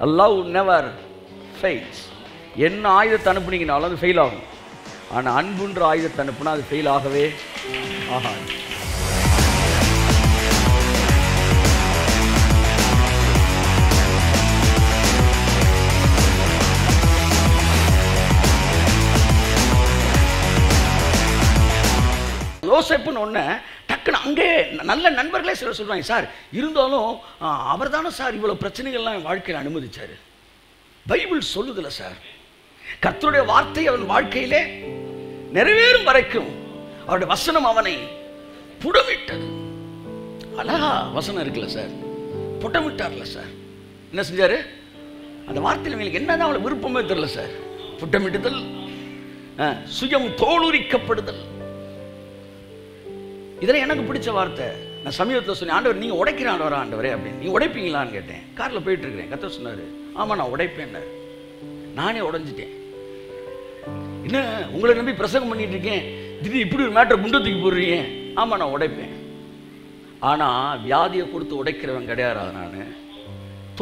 Love never fails. என்ன ஆயுதத்தை அனுப்புனீங்கனாலும் அது ஃபெயில் ஆகும். ஆனால் அன்புன்ற ஆயுதத்தை அனுப்புனா அது ஃபெயில் ஆகவே ஆகாது. யோசேப்புன்னு ஒன்று டக்குன்னு அங்கே நல்ல நண்பர்களே சிலர் சொல்லுவாங்க, சார் இருந்தாலும் அவர் தானே சார் இவ்வளோ பிரச்சனைகள்லாம் என் வாழ்க்கையில் அனுமதிச்சார். பைபிள் சொல்லுதில்ல சார், கர்த்தருடைய வார்த்தை அவன் வாழ்க்கையிலே நிறைவேறும் வரைக்கும் அவருடைய வசனம் அவனை புடமிட்டது. அழகா வசனம் இருக்குல்ல சார், புட்டமிட்டார்ல சார். என்ன செஞ்சாரு? அந்த வார்த்தையில் எங்களுக்கு என்னதான் அவளை விருப்பமே தெரியல சார். புட்டமிட்டுதல், சுயம் தோலுரிக்கப்படுதல், இதெல்லாம் எனக்கு பிடிச்ச வார்த்தை. நான் சமீபத்தில் சொன்னேன், ஆண்டவர் நீங்கள் உடைக்கிறான் வர ஆண்டவரே அப்படின்னு. நீங்கள் உடைப்பீங்களான்னு கேட்டேன். காரில் போயிட்டு இருக்கிறேன். கர்த்தர் சொன்னார், ஆமாம் நான் உடைப்பேன். நானே உடைஞ்சிட்டேன். என்ன உங்களை நம்பி பிரசங்கம் பண்ணிட்டு இருக்கேன், திடீர்னு இப்படி ஒரு மேட்டரை குண்டு தூக்கி போடுறீங்க. ஆமாம் நான் உடைப்பேன். ஆனால் வியாதியை கொடுத்து உடைக்கிறவன் கிடையாது. நான்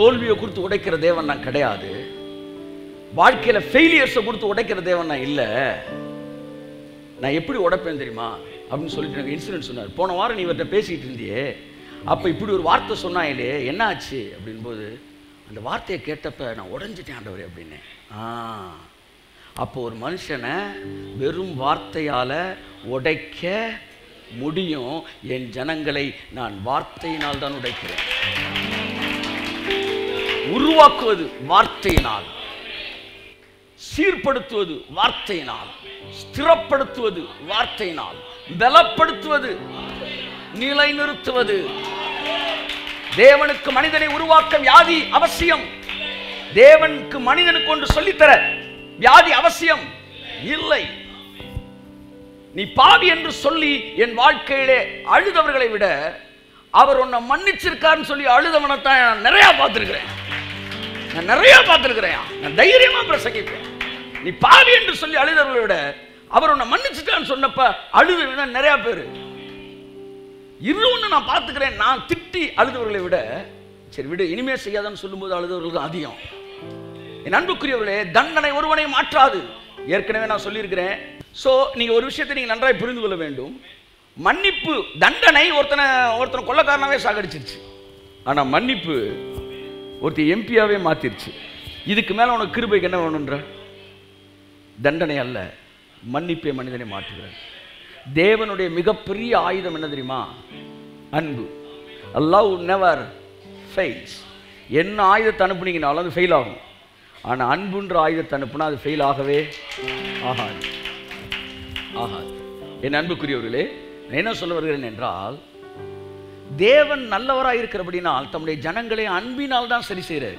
தோல்வியை கொடுத்து உடைக்கிற தேவன் நான் கிடையாது. வாழ்க்கையில் ஃபெயிலியர்ஸை கொடுத்து உடைக்கிற தேவன் நான் இல்லை. நான் எப்படி உடைப்பேன் தெரியுமா அப்படின்னு சொல்லிட்டு எனக்கு இன்சிடென்ட் சொன்னார். போன வாரம் நீ இவர்கிட்ட பேசிகிட்டு இருந்தியே, அப்போ இப்படி ஒரு வார்த்தை சொன்னாயிலே, என்ன ஆச்சு அப்படின்போது, அந்த வார்த்தையை கேட்டப்ப நான் உடைஞ்சிட்டேன் ஆண்டவரே அப்படின்னு. அப்போ ஒரு மனுஷனை வெறும் வார்த்தையால் உடைக்க முடியும். என் ஜனங்களை நான் வார்த்தையினால் தான் உடைக்கிறேன். உருவாக்குவது வார்த்தையினால், சீர்படுத்துவது வார்த்தையினால், ஸ்திரப்படுத்துவது வார்த்தையினால், பலப்படுத்துவது, நிலைநிறுத்துவது. தேவனுக்கு மனிதனை உருவாக்க வியாதி அவசியம். தேவனுக்கு மனிதனுக்கு ஒன்று சொல்லித்தர வியாதி அவசியம் இல்லை. நீ பாவி என்று சொல்லி என் வாழ்க்கையிலே அழுதவர்களை விட அவர் உன்னை மன்னிச்சிருக்காருன்னு சொல்லி அழுதவனைத்தான் நான் நிறைய பார்த்திருக்கிறேன். நான் தைரியமா பிரசங்கிப்பேன். நீ பாவி என்று சொல்லி அழுதவர்களை விட அவர் உன்னை மன்னிச்சுட்டான்னு சொன்னப்ப அழுத நிறைய பேர். இன்னொன்னு நான் பார்த்துக்கிறேன், நான் திட்டி அழுதவர்களை விட சரி விடு இனிமே செய்யாதான்னு சொல்லும்போது அழுதவர்களுக்கு அதிகம். என் அன்புக்குரியவர்களே, தண்டனை ஒருவனை மாற்றாது. ஏற்கனவே நான் சொல்லியிருக்கிறேன். ஸோ நீங்க ஒரு விஷயத்தை நீங்க நன்றாய் புரிந்து கொள்ள வேண்டும். மன்னிப்பு, தண்டனை ஒருத்தனை கொள்ளக்காரனாவே சாகடிச்சிருச்சு. ஆனா மன்னிப்பு ஒருத்தி எம்பியாவே மாத்திருச்சு. இதுக்கு மேல உனக்கு கிருபைக்கு என்ன வேணும்ன்ற? தண்டனை அல்ல, மன்னிப்பே மனிதனை மாற்றுகிறார். தேவனுடைய மிகப்பெரிய ஆயுதம் என்ன தெரியுமா? அன்பு. Love never fails. என்ன ஆயுதத்தை அனுப்புனீங்கனாலும் அது ஃபெயில் ஆகும். ஆனால் அன்புன்ற ஆயுதத்தை அனுப்புனா அது ஃபெயில் ஆகவே ஆகாது. என் அன்புக்குரியவர்களே, நான் என்ன சொல்ல வருகிறேன் என்றால், தேவன் நல்லவராக இருக்கிறபடினால் தம்முடைய ஜனங்களை அன்பினால் தான் சரி செய்கிறார்.